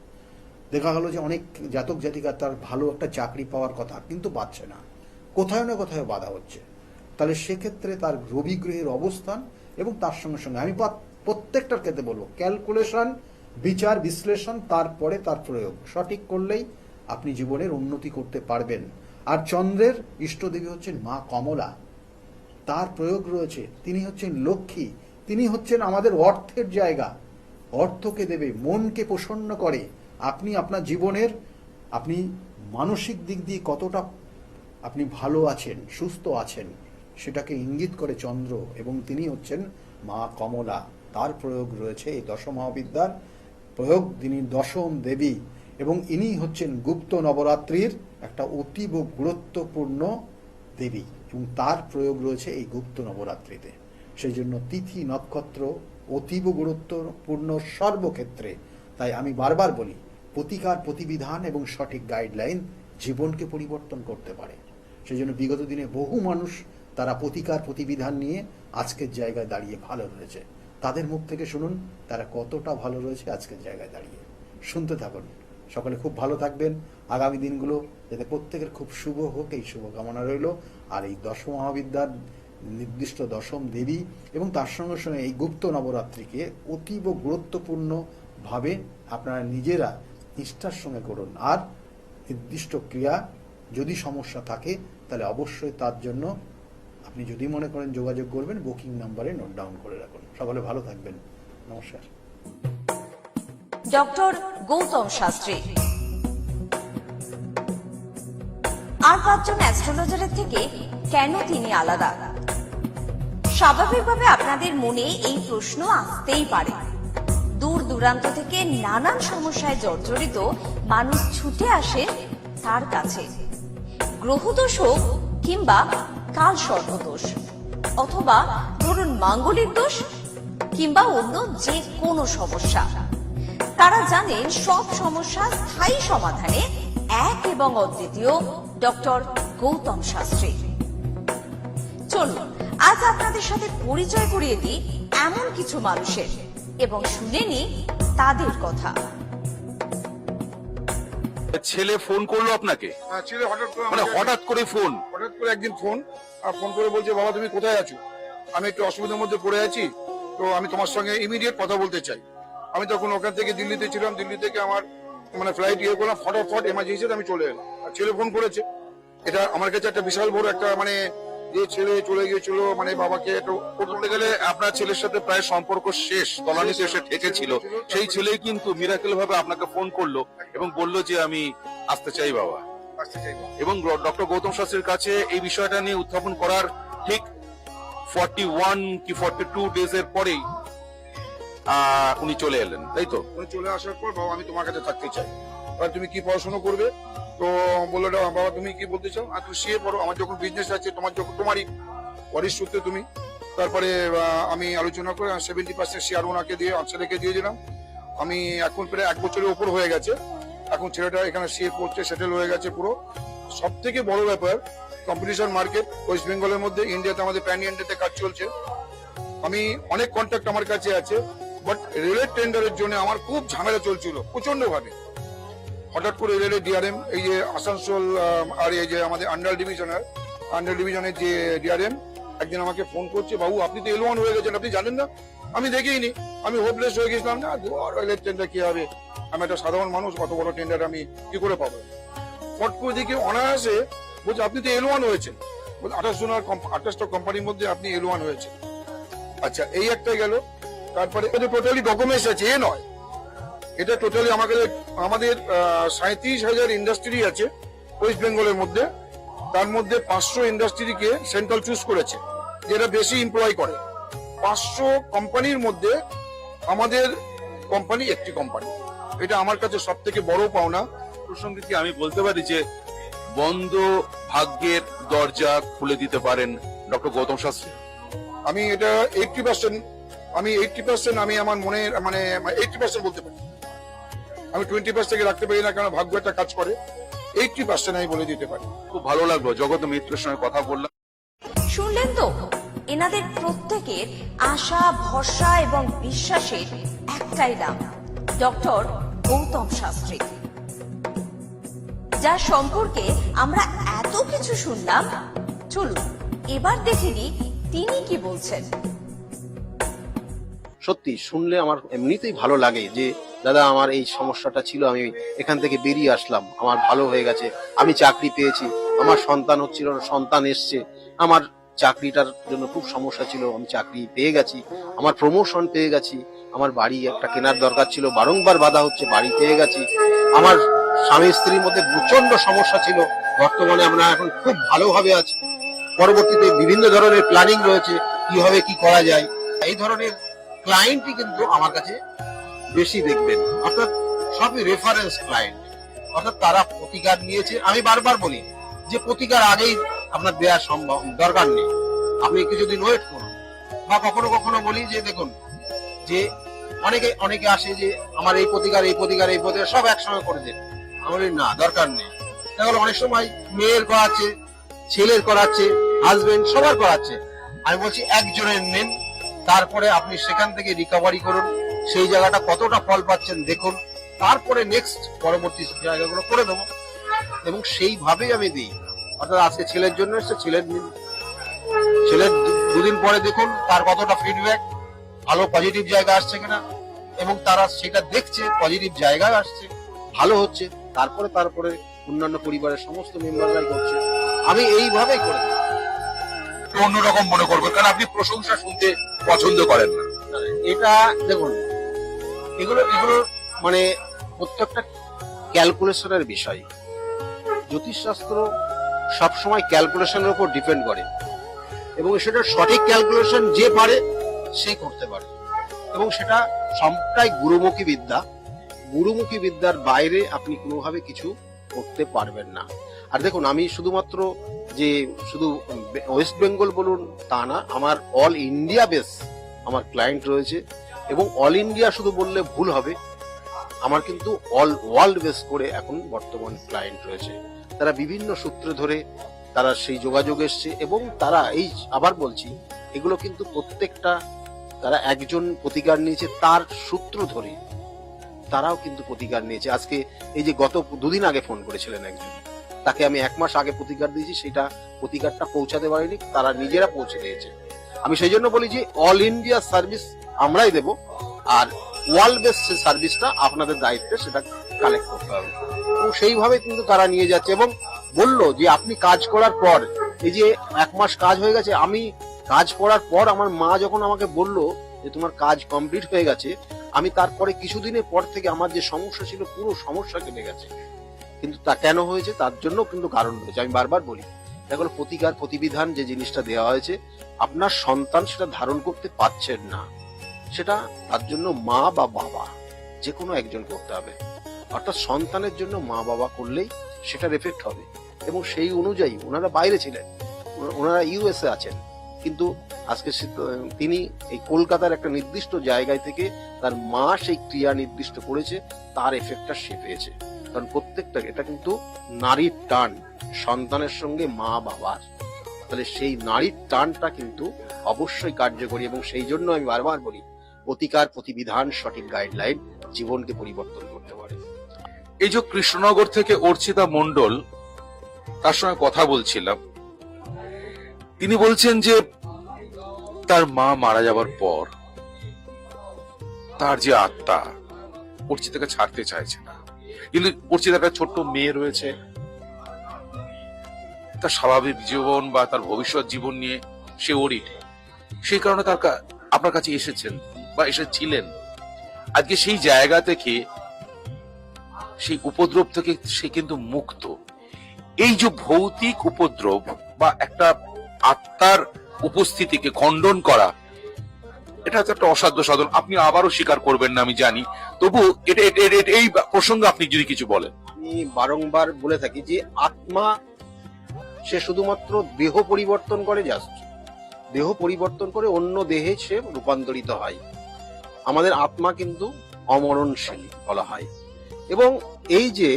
দেখা গেল যে অনেক জাতক জাতিকা তার ভালো একটা চাকরি পাওয়ার কথা, কিন্তু পাচ্ছে না, কোথাও না কোথাও বাধা হচ্ছে। তাহলে সেক্ষেত্রে তার রবি গ্রহের অবস্থান, এবং তার সঙ্গে সঙ্গে আমি প্রত্যেকটার ক্ষেত্রে বলবো ক্যালকুলেশন, বিচার বিশ্লেষণ, তারপরে তার প্রয়োগ সঠিক করলেই আপনি জীবনের উন্নতি করতে পারবেন। আর চন্দ্রের ইষ্টদেবী হচ্ছেন মা কমলা, তার প্রয়োগ রয়েছে, তিনি হচ্ছেন লক্ষ্মী, তিনি হচ্ছেন আমাদের অর্থের জায়গা, অর্থকে দেবে, মনকে প্রসন্ন করে। আপনি আপনার জীবনের, আপনি মানসিক দিক দিয়ে কতটা আপনি ভালো আছেন, সুস্থ আছেন, সেটাকে ইঙ্গিত করে চন্দ্র, এবং তিনি হচ্ছেন মা কমলা। তার প্রয়োগ রয়েছে এই দশমহাবিদ্যার প্রয়োগ, তিনি দশম দেবী, এবং ইনি হচ্ছেন গুপ্ত নবরাত্রির একটা অতীব গুরুত্বপূর্ণ দেবী, এবং তার প্রয়োগ রয়েছে এই গুপ্ত নবরাত্রিতে। সেই জন্য তিথি নক্ষত্র অতীব গুরুত্বপূর্ণ সর্বক্ষেত্রে। তাই আমি বারবার বলি, প্রতিকার প্রতিবিধান এবং সঠিক গাইডলাইন জীবনকে পরিবর্তন করতে পারে। সেই জন্য বিগত দিনে বহু মানুষ তারা প্রতিকার প্রতিবিধান নিয়ে আজকের জায়গায় দাঁড়িয়ে ভালো রয়েছে। তাদের মুখ থেকে শুনুন তারা কতটা ভালো রয়েছে আজকের জায়গায় দাঁড়িয়ে। শুনতে থাকুন। সকলে খুব ভালো থাকবেন। আগামী দিনগুলো যাতে প্রত্যেকের খুব শুভ হোক, এই শুভকামনা রইল। আর এই দশমহাবিদ্যার নির্দিষ্ট দশম দেবী এবং তার সঙ্গে সঙ্গে এই গুপ্ত নবরাত্রিকে অতীব গুরুত্বপূর্ণভাবে আপনারা নিজেরা নিষ্ঠার সঙ্গে করুন, আর নির্দিষ্ট ক্রিয়া যদি সমস্যা থাকে তাহলে অবশ্যই তার জন্য আপনি যদি মনে করেন যোগাযোগ করবেন, বুকিং নাম্বারে নোট ডাউন করে রাখুন। সকলে ভালো থাকবেন, নমস্কার। ডক্টর গৌতম শাস্ত্রী আর 5 জন অ্যাস্ট্রোলজারের থেকে কেন তিনি আলাদা? স্বাভাবিকভাবে আপনাদের মনে এই প্রশ্ন আসতেই পারে। দূর দূরান্ত থেকে নানান সমস্যায় জর্জরিত মানুষ ছুটে আসে তার কাছে। গ্রহদোষ হোক কিংবা কাল সর্পদোষ, অথবা ধরুন মাঙ্গলিক দোষ কিংবা অন্য যে কোনো সমস্যা, তারা জানেন সব সমস্যার স্থায়ী সমাধানে এক এবং অদ্বিতীয় ডক্টর গৌতম শাস্ত্রী। চলুন আজ আপনাদের সাথে পরিচয় করিয়ে দিই এমন কিছু মানুষের এবং শুনে নি তাদের কথা। ছেলে ফোন করলো আপনাকে? হ্যাঁ, ছেলে হঠাৎ করে মানে হঠাৎ করে ফোন? হঠাৎ করে একদিন ফোন করে বলছে, বাবা তুমি কোথায় আছো? আমি একটু অসুবিধার মধ্যে পড়ে আছি, তো আমি তোমার সঙ্গে ইমিডিয়েট কথা বলতে চাই। আমি তখন ওখান থেকে দিল্লিতে ছিলাম, দিল্লি থেকে আমার মানে ফ্লাইট করলাম, ফটাফট এমার্জেন্সিতে আমি চলে এলাম। আর ছেলে ফোন করেছে, এটা আমার কাছে একটা বিশাল বড় একটা মানে যে ছেলে চলে গিয়েছিল মানে বাবাকে একটু বলতে গেলে আপনার ছেলের সাথে প্রায় সম্পর্ক শেষ, তলানিতে এসে ঠেকেছিল। সেই ছেলেই কিন্তু মিরাকেল ভাবে আপনাকে ফোন করলো এবং বললো যে আমি আসতে চাই বাবা। আসতে চাই। এবং ডক্টর গৌতম শাস্ত্রীর কাছে এই বিষয়টা নিয়ে উত্থাপন করার ঠিক 41 কি 42 ডেজ এর পরেই উনি চলে এলেন, তাই তো? উনি চলে আসার পর, বাবা আমি তোমার কাছে থাকতে চাই, এবার তুমি কি পড়াশোনা করবে? তো বললো, বাবা তুমি কি বলতে চাও? আর তুমি সিএ পড়ো, আমার যখন বিজনেস আছে, তোমারই ওয়ারিশ সূত্রে তুমি। তারপরে আমি আলোচনা করে 70% শেয়ার ওনাকে দিয়ে ছেলেকে দিয়ে দিলাম। আমি এখন প্রায় 1 বছরের উপর হয়ে গেছে, এখন ছেলেটা এখানে সিএ পড়ছে, সেটেল হয়ে গেছে পুরো। সব থেকে বড় ব্যাপার, কম্পিটিশন মার্কেট ওয়েস্ট বেঙ্গলের মধ্যে, ইন্ডিয়াতে আমাদের প্যান ইন্ডিয়াতে কাজ চলছে। আমি অনেক কন্ট্যাক্ট আমার কাছে আছে, বাট রেলের টেন্ডারের জন্য আমার খুব ঝামেলা চলছিল প্রচন্ড ভাবে। হঠাৎ করে রেলের ডিআরএম, এই যে আসানসোল আর এই যে আমাদের আন্ডার ডিভিশনের যে ডিআরএম একদিন আমাকে ফোন করছে, বাবু আপনি তো L1 হয়ে গেছেন, আপনি জানেন না? আমি দেখিনি, আমি হোপলেস হয়ে গেছিলাম। না রেলের টেন্ডার কি হবে, আমি একটা সাধারণ মানুষ, কত বড় টেন্ডার আমি কি করে পাবো? ফট করে দিকে অনায়াসে বলছে আপনি তো L1 হয়েছেন। 28টা কোম্পানির মধ্যে আপনি L1 হয়েছে। আচ্ছা, এই একটা গেল। তারপরে টোটালি ডকুমেন্টস আছে, এ নয়, এটা টোটালি আমাদের 37,000 ইন্ডাস্ট্রি আছে ওয়েস্ট বেঙ্গলের মধ্যে। তার মধ্যে 500 ইন্ডাস্ট্রিকে সেন্ট্রাল চুজ করেছে, যেটা বেশি এমপ্লয় করে। 500 কোম্পানির মধ্যে আমাদের কোম্পানি একটি কোম্পানি, এটা আমার কাছে সব থেকে বড় পাওনা। প্রসঙ্গে কি আমি বলতে পারি যে বন্ধ ভাগ্যের দরজা খুলে দিতে পারেন ডক্টর গৌতম শাস্ত্রী? আমি এটা 80% আমি আমার মনের মানে 80% বলতে পারি। আমি 20% থেকে রাখতে পারি না, কারণ ভাগ্য একটা কাজ করে। 80% আমি বলে দিতে পারি। খুব ভালো লাগলো জগত মিত্রের সঙ্গে কথা বললাম। শুনলেন তো, এনাদের প্রত্যেকের আশা, ভরসা এবং বিশ্বাসের একটাই নাম, ডক্টর গৌতম শাস্ত্রী, যার সম্পর্কে আমরা এত কিছু শুনলাম। চলুন এবার দেখে নিই তিনি কি বলছেন। সত্যি শুনলে আমার এমনিতেই ভালো লাগে যে দাদা আমার এই সমস্যাটা ছিল, আমি এখান থেকে বেরিয়ে আসলাম, আমার ভালো হয়ে গেছে, আমি চাকরি পেয়েছি, আমার সন্তান হচ্ছিল না, সন্তান এসছে, আমার চাকরিটার জন্য খুব সমস্যা ছিল, আমি চাকরি পেয়ে গেছি, আমার প্রমোশন পেয়ে গেছি, আমার বাড়ি একটা কেনার দরকার ছিল, বারংবার বাধা হচ্ছে, বাড়ি পেয়ে গেছি, আমার স্বামী স্ত্রীর মধ্যে প্রচন্ড সমস্যা ছিল, বর্তমানে আমরা এখন খুব ভালোভাবে আছি, পরবর্তীতে বিভিন্ন ধরনের প্ল্যানিং রয়েছে কিভাবে কি করা যায়। এই ধরনের ক্লায়েন্টই কিন্তু আমার কাছে বেশি দেখবেন, অর্থাৎ সবই রেফারেন্স ক্লায়েন্ট, অর্থাৎ তারা প্রতিকার নিয়েছে। আমি বারবার বলি যে প্রতিকার আগেই আপনার দেওয়া সম্ভব দরকার নেই, আপনি কিছুদিন ওয়েট করুন। বা কখনো কখনো বলি যে দেখুন যে অনেকে আসে যে আমার এই প্রতিকার সব একসঙ্গে করে দেন, আমি বলি না, দরকার নেই। তাহলে অনেক সময় মেয়ের করাচ্ছে, ছেলের করাচ্ছে, হাজবেন্ড সবার করাচ্ছে, আমি বলছি একজনের নেন, তারপরে আপনি সেখান থেকে রিকভারি করুন, সেই জায়গাটা কতটা ফল পাচ্ছেন দেখুন, তারপরে নেক্সট পরবর্তী জায়গাগুলো করে দেবো। এবং সেইভাবেই আমি দিই, অর্থাৎ আজকে ছেলের জন্য এসছে, ছেলের দুদিন পরে দেখুন তার কতটা ফিডব্যাক, ভালো পজিটিভ জায়গা আসছে কিনা, এবং তারা সেটা দেখছে পজিটিভ জায়গায় আসছে, ভালো হচ্ছে, তারপরে অন্যান্য পরিবারের সমস্ত মেম্বাররাই করছে, আমি এইভাবেই করে দেবো। একটু অন্যরকম মনে করবেন, কারণ আপনি প্রশংসা শুনতে পছন্দ করেন না। এটা দেখুন, এগুলো এগুলো মানে প্রত্যেকটা ক্যালকুলেশনের বিষয়। জ্যোতিষশাস্ত্র সবসময় ক্যালকুলেশনের উপর ডিপেন্ড করে, এবং সেটা সঠিক ক্যালকুলেশন যে পারে সে করতে পারে, এবং সেটা সবটাই গুরুমুখী বিদ্যা। গুরুমুখী বিদ্যার বাইরে আপনি কোনোভাবে কিছু করতে পারবেন না। আর দেখুন, আমি শুধুমাত্র যে শুধু ওয়েস্ট বেঙ্গল বলুন তা না, আমার অল ইন্ডিয়া বেস আমার ক্লায়েন্ট রয়েছে, এবং অল ইন্ডিয়া শুধু বললে ভুল হবে, আমার কিন্তু অল ওয়ার্ল্ড বেস করে এখন বর্তমান ক্লায়েন্ট রয়েছে। তারা বিভিন্ন সূত্র ধরে তারা সেই যোগাযোগ এসছে, এবং তারা এই আবার বলছি, এগুলো কিন্তু প্রত্যেকটা তারা একজন প্রতিকার নিয়েছে তার সূত্র ধরে, তারাও কিন্তু প্রতিকার নিয়েছে। আজকে এই যে গত 2 দিন আগে ফোন করেছিলেন একজন, তাকে আমি 1 মাস আগে প্রতিকার দিয়েছি, সেটা প্রতিকারটা পৌঁছাতে পারিনি, তারা নিজেরা পৌঁছে দিয়েছে। আমি সেই জন্য বলি যে অল ইন্ডিয়া সার্ভিস আমরাই দেব, আর ওয়ার্ল্ড বেস সার্ভিসটা আপনাদের দায়িত্বে, সেটা কালেক্ট করতে হবে। এবং সেইভাবে কিন্তু তারা নিয়ে যাচ্ছে, এবং বললো যে আপনি কাজ করার পর, এই যে 1 মাস কাজ হয়ে গেছে, আমি কাজ করার পর আমার মা যখন আমাকে বললো যে তোমার কাজ কমপ্লিট হয়ে গেছে, আমি তারপরে কিছুদিনের পর থেকে আমার যে সমস্যা ছিল পুরো সমস্যা কেটে গেছে। কিন্তু তা কেন হয়েছে, তার জন্য কিন্তু কারণ রয়েছে। আমি বারবার বলি, দেখো প্রতিকার প্রতিবিধান যে জিনিসটা দেওয়া হয়েছে, আপনার সন্তান সেটা ধারণ করতে পারছেন না, সেটা তার জন্য মা বা বাবা যে কোনো একজন করতে হবে। অর্থাৎ সন্তানের জন্য মা বাবা করলেই সেটার এফেক্ট হবে। এবং সেই অনুযায়ী ওনারা বাইরে ছিলেন, ওনারা ইউএসএ আছেন, কিন্তু আজকে তিনি এই কলকাতার একটা নির্দিষ্ট জায়গায় থেকে তার মা সেই ক্রিয়া নির্দিষ্ট করেছে, তার এফেক্টটা সে পেয়েছে। কারণ প্রত্যেকটা এটা কিন্তু নারীর টান সন্তানের সঙ্গে মা বাবার, তাহলে সেই নারীর টানটা কিন্তু অবশ্যই কার্যকরী। এবং সেই জন্য আমি বারবার বলি, প্রতিকার প্রতিবিধান সঠিক গাইডলাইন জীবনকে পরিবর্তন করতে পারে। এই যে কৃষ্ণনগর থেকে অর্চিতা মণ্ডল, তার সঙ্গে কথা বলছিলাম, তিনি বলছেন যে তার মা মারা যাবার পর তার যে আত্মা অর্চিতাকে ছাড়তে চাইছে না, কিন্তু অর্চিতার একটা ছোট্ট মেয়ে রয়েছে, তার স্বাভাবিক জীবন বা তার ভবিষ্যৎ জীবন নিয়ে সে ওরিড, সেই কারণে তার আপনার কাছে এসেছেন বা এসেছিলেন। আজকে সেই জায়গা থেকে, সেই উপদ্রব থেকে সে কিন্তু মুক্ত। এই যে ভৌতিক উপদ্রব বা একটা আত্মার উপস্থিতিকে খণ্ডন করা, এটা হচ্ছে একটা অসাধ্য সাধন। আপনি আবারও স্বীকার করবেন না আমি জানি, তবু এটা এই প্রসঙ্গে আপনি যদি কিছু বলেন। আমি বারংবার বলে থাকি যে আত্মা সে শুধুমাত্র দেহ পরিবর্তন করে, জাস্ট দেহ পরিবর্তন করে অন্য দেহে সে রূপান্তরিত হয়। আমাদের আত্মা কিন্তু অমরণশীল বলা হয়। এবং এই যে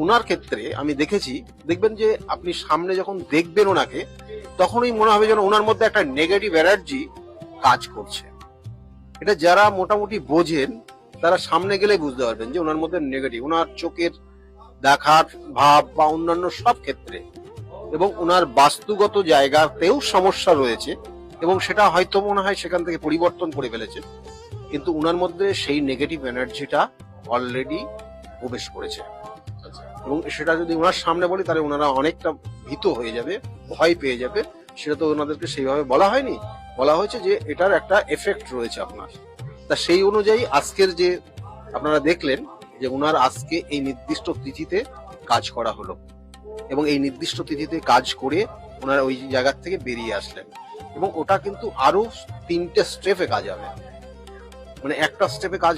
ওনার ক্ষেত্রে আমি দেখেছি, দেখবেন যে আপনি সামনে যখন দেখবেন ওনাকে, তখনই মনে হবে যেন ওনার মধ্যে একটা নেগেটিভ এনার্জি কাজ করছে। এটা যারা মোটামুটি বোঝেন তারা সামনে গেলে বুঝতে পারবেন যে ওনার মধ্যে নেগেটিভ, ওনার চোখের দেখার ভাব বা অন্যান্য সব ক্ষেত্রে, এবং ওনার বাস্তুগত জায়গাতেও সমস্যা রয়েছে, এবং সেটা হয়তো মনে হয় সেখান থেকে পরিবর্তন করে ফেলেছে, কিন্তু ওনার মধ্যে সেই নেগেটিভ এনার্জিটা অলরেডি প্রবেশ করেছে। এবং সেটা যদি ওনার সামনে বলি তাহলে ওনারা অনেকটা ভীত হয়ে যাবে, ভয় পেয়ে যাবে। সেটা তো ওনাদেরকে সেইভাবে বলা হয়নি, বলা হয়েছে যে এটার একটা এফেক্ট রয়েছে আপনার। তা সেই অনুযায়ী আজকের যে আপনারা দেখলেন যে ওনার আজকে এই নির্দিষ্ট তিথিতে কাজ করা হলো, এবং এই নির্দিষ্ট তিথিতে কাজ করে ওনারা ওই জায়গা থেকে বেরিয়ে আসলেন। এবং ওটা কিন্তু আরো 3টে স্টেপে কাজ হবে, মানে একটা স্টেপে কাজ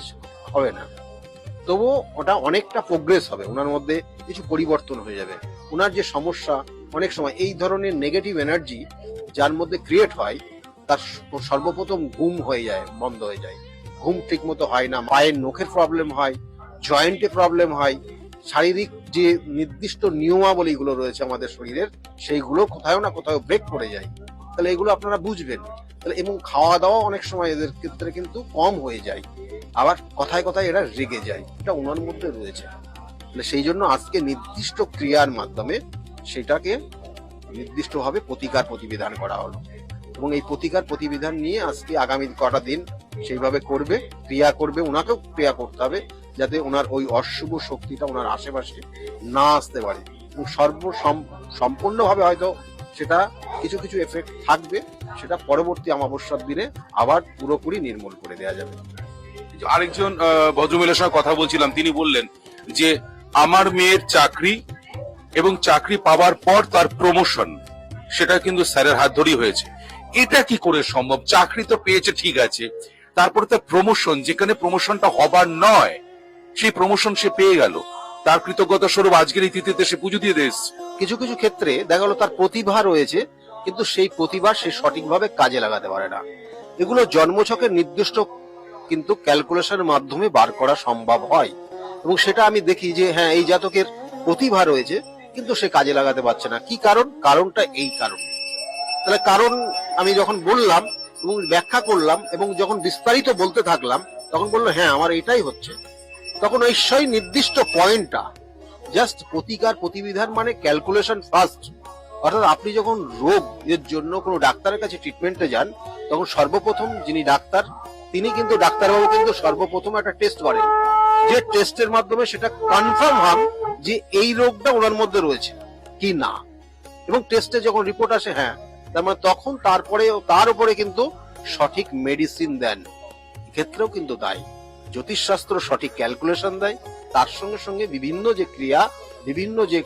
হবে না, তবুও ওটা অনেকটা প্রোগ্রেস হবে, ওনার মধ্যে কিছু পরিবর্তন হয়ে যাবে। ওনার যে সমস্যা, অনেক সময় এই ধরনের নেগেটিভ এনার্জি যার মধ্যে ক্রিয়েট হয়, তার সর্বপ্রথম ঘুম হয়ে যায়, বন্ধ হয়ে যায়, ঘুম ঠিক মতো হয় না, পায়ের নখের প্রবলেম হয়, জয়েন্টে প্রবলেম হয়, শারীরিক যে নির্দিষ্ট নিয়মাবলীগুলো রয়েছে আমাদের শরীরের, সেইগুলো কোথাও না কোথাও ব্রেক করে যায়। তাহলে এগুলো আপনারা বুঝবেন। তাহলে এবং খাওয়া দাওয়া অনেক সময় এদের ক্ষেত্রে কিন্তু কম হয়ে যায়, আবার কথায় কথায় এরা রেগে যায়, এটা ওনার মধ্যে রয়েছে। তাহলে সেই জন্য আজকে নির্দিষ্ট ক্রিয়ার মাধ্যমে সেটাকে নির্দিষ্টভাবে প্রতিকার প্রতিবিধান করা হলো। এবং এই প্রতিকার প্রতিবিধান নিয়ে আজকে আগামী কটা দিন সেইভাবে করবে, ক্রিয়া করবে, ওনাকেও ক্রিয়া করতে হবে যাতে ওনার ওই অশুভ শক্তিটা ওনার আশেপাশে না আসতে পারে। এবং সম্পূর্ণভাবে হয়তো সেটা কিছু কিছু এফেক্ট থাকবে, সেটা পরবর্তী অমাবস্যার দিনে আবার পুরোপুরি নির্মূল করে দেওয়া যাবে। আরেকজন ভদ্রমহিলার সঙ্গে কথা বলছিলাম, তিনি বললেন যে আমার মেয়ের চাকরি এবং চাকরি পাওয়ার পর তার প্রমোশন, সেটা কিন্তু স্যারের হাত ধরেই হয়েছে। এটা কি করে সম্ভব? চাকরি তো পেয়েছে ঠিক আছে, তারপরে তার প্রমোশন, যেখানে প্রমোশনটা হবার নয় সেই প্রমোশন সে পেয়ে গেল, তার কৃতজ্ঞতা স্বরূপ আজকের এই তিথিতে সে পুজো দিয়ে দিয়েছে। কিছু কিছু ক্ষেত্রে দেখা গেল তার প্রতিভা রয়েছে, কিন্তু সেই প্রতিভা সে সঠিকভাবে কাজে লাগাতে পারে না। এগুলো জন্মছকের নির্দিষ্ট কিন্তু ক্যালকুলেশনের মাধ্যমে বার করা সম্ভব হয়, এবং সেটা আমি দেখি যে হ্যাঁ, এই জাতকের প্রতিভা রয়েছে কিন্তু সে কাজে লাগাতে পারছে না। কি কারণ? কারণটা এই কারণ। তাহলে কারণ আমি যখন বললাম এবং ব্যাখ্যা করলাম এবং যখন বিস্তারিত বলতে থাকলাম, তখন বললো হ্যাঁ আমার এটাই হচ্ছে। তখন ওই সেই নির্দিষ্ট পয়েন্টটা জাস্ট প্রতিকার প্রতিবিধান মানে ক্যালকুলেশন ফার্স্ট। অর্থাৎ আপনি যখন রোগ এর জন্য কোনো ডাক্তারের কাছে ট্রিটমেন্টে যান, তখন সর্বপ্রথম যিনি ডাক্তার, তিনি কিন্তু ডাক্তারবাবু কিন্তু সর্বপ্রথম একটা টেস্ট করেন, যে টেস্টের মাধ্যমে সেটা কনফার্ম হন যে এই রোগটা ওনার মধ্যে রয়েছে কি না। এবং টেস্টে যখন রিপোর্ট আসে হ্যাঁ, তার মানে তখন তারপরে তার উপরে কিন্তু সঠিক মেডিসিন দেন। এক্ষেত্রেও কিন্তু তাই, জ্যোতিষশাস্ত্র সঠিক ক্যালকুলেশন দেয়, তার সঙ্গে সঙ্গে বিভিন্ন যে ক্রিয়া, বিভিন্ন যে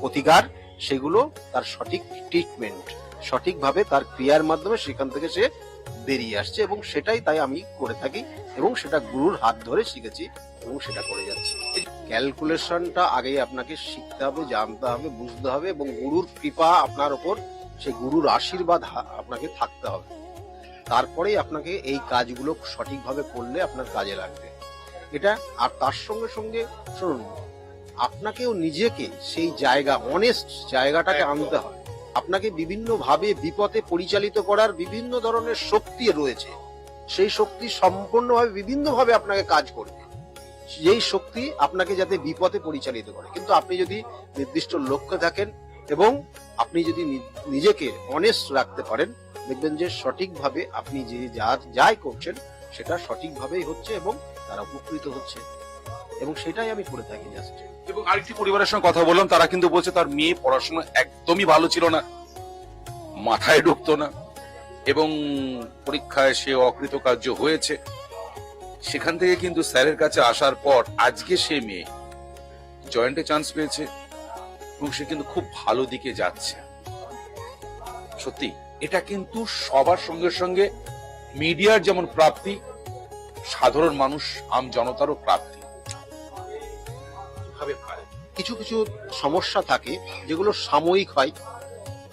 প্রতিকার, সেগুলো তার সঠিক ট্রিটমেন্ট, সঠিকভাবে তার ক্রিয়ার মাধ্যমে সেখান থেকে সে বেরিয়ে আসছে। এবং সেটাই তাই আমি করে থাকি এবং সেটা গুরুর হাত ধরে শিখেছি এবং সেটা করে যাচ্ছি। ক্যালকুলেশনটা আগেই আপনাকে শিখতে হবে, জানতে হবে, বুঝতে হবে, এবং গুরুর কৃপা আপনার ওপর, সেই গুরুর আশীর্বাদ আপনাকে থাকতে হবে। তারপরেই আপনাকে এই কাজগুলো সঠিকভাবে করলে আপনার কাজে লাগবে এটা। আর তার সঙ্গে সঙ্গে শুনুন, আপনাকেও নিজেকে সেই জায়গা, অনেস্ট জায়গাটাকে আনতে হবে। আপনাকে বিভিন্ন ভাবে বিপথে পরিচালিত করার বিভিন্ন ধরনের শক্তি রয়েছে, সেই শক্তি সম্পূর্ণভাবে বিভিন্ন ভাবে আপনাকে কাজ করবে, যেই শক্তি আপনাকে যাতে বিপথে পরিচালিত করে। কিন্তু আপনি যদি নির্দিষ্ট লক্ষ্যে থাকেন এবং আপনি যদি নিজেকে অনেস্ট রাখতে পারেন, দেখবেন যে সঠিকভাবে আপনি যে যাই করছেন সেটা সঠিকভাবেই হচ্ছে এবং তারা উপকৃত হচ্ছে, এবং সেটাই আমি করে থাকি জাস্ট। এবং আরেকটি পরিবারের সঙ্গে কথা বললাম, তারা কিন্তু বলছে তার মেয়ে পড়াশোনা একদমই ভালো ছিল না, মাথায় ঢুকতো না, এবং পরীক্ষায় সে অকৃতকার্য হয়েছে। সেখান থেকে কিন্তু স্যারের কাছে আসার পর আজকে সে মেয়ে জয়েন্টে চান্স পেয়েছে এবং সে কিন্তু খুব ভালো দিকে যাচ্ছে। সত্যি এটা কিন্তু সবার সঙ্গে সঙ্গে মিডিয়ার যেমন প্রাপ্তি, সাধারণ মানুষ আম জনতারও প্রাপ্তি। কিছু কিছু সমস্যা থাকে যেগুলো সাময়িক হয়,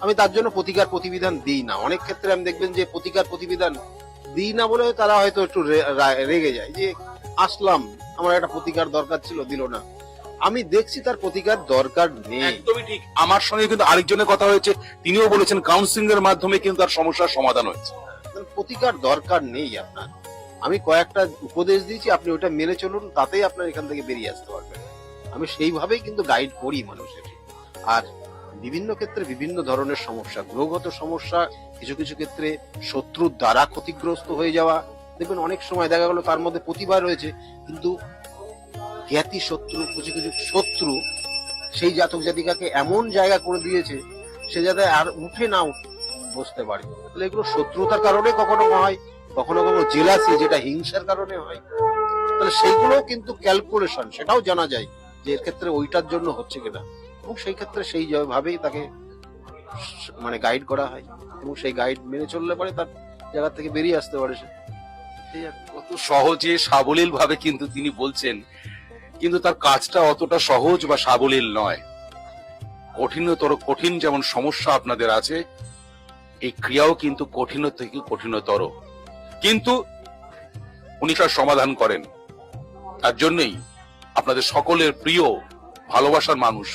আমি তার জন্য প্রতিকার প্রতিবিধান দিই না। অনেক ক্ষেত্রে আমি দেখবেন যে প্রতিকার প্রতিবিধান দিই না বলে তারা হয়তো একটু রেগে যায় যে আসলাম, আমার একটা প্রতিকার দরকার ছিল, দিল না। আমি দেখছি তার প্রতিকার দরকার নেই। একদমই ঠিক। আমার সঙ্গে কিন্তু আরেকজনের কথা হয়েছে, তিনিও বলেছেন কাউন্সিলিং এর মাধ্যমে কিন্তু তার সমস্যার সমাধান হয়েছে। প্রতিকার দরকার নেই আপনার। আমি কয়েকটা উপদেশ দিয়েছি, আপনি ওটা মেনে চলুন, তাতেই আপনার এখান থেকে বেরিয়ে আসতে পারবেন। আমি সেইভাবেই কিন্তু গাইড করি মানুষের। আর বিভিন্ন ক্ষেত্রে বিভিন্ন ধরনের সমস্যা, গ্রহগত সমস্যা, কিছু কিছু ক্ষেত্রে শত্রুর দ্বারা ক্ষতিগ্রস্ত হয়ে যাওয়া, দেখবেন অনেক সময় দেখা গেল তার মধ্যে প্রতিভা রয়েছে কিন্তু জ্ঞাতি শত্রু, কিছু কিছু শত্রু সেই জাতক জাতিকাকে এমন জায়গা করে দিয়েছে সে যাতে আর উঠে না বসতে পারে। তাহলে এগুলো শত্রুতার কারণে কখনো হয়, কখনো কখনো জেলাসি, যেটা হিংসার কারণে হয়। তাহলে সেইগুলো কিন্তু ক্যালকুলেশন, সেটাও জানা যায় যে এর ক্ষেত্রে ওইটার জন্য হচ্ছে কিনা, এবং সেই ক্ষেত্রে সেই ভাবেই তাকে মানে গাইড করা হয় এবং সেই গাইড মেনে চললে পরে তার জায়গা থেকে বেরিয়ে আসতে পারে সে। কত সহজে সাবলীল ভাবে কিন্তু তিনি বলছেন, কিন্তু তার কাজটা অতটা সহজ বা সাবলীল নয়। কঠিন যেমন সমস্যা আপনাদের আছে, এই ক্রিয়াও কিন্তু কঠিন থেকে কঠিনতর, কিন্তু উনি তার সমাধান করেন। তার জন্যই আপনাদের সকলের প্রিয় ভালোবাসার মানুষ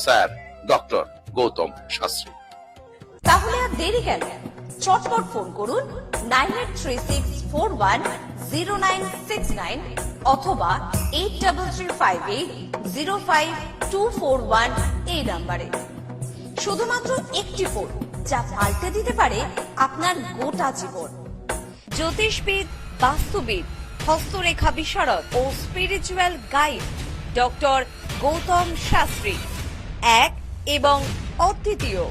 স্যার ডক্টর গৌতম শাস্ত্রী। তাহলে আর দেরি কেন? চটপট ফোন করুন 9836410969 অথবা 8335805241 এই নাম্বারে। শুধুমাত্র একটি ফোন, যা পাল্টে দিতে পারে আপনার গোটা জীবন। জ্যোতিষবিদ, বাস্তুবিদ, হস্তরেখা বিশারদ ও spiritual guide doctor Gautam Shastri 1 এবং অদ্বিতীয়।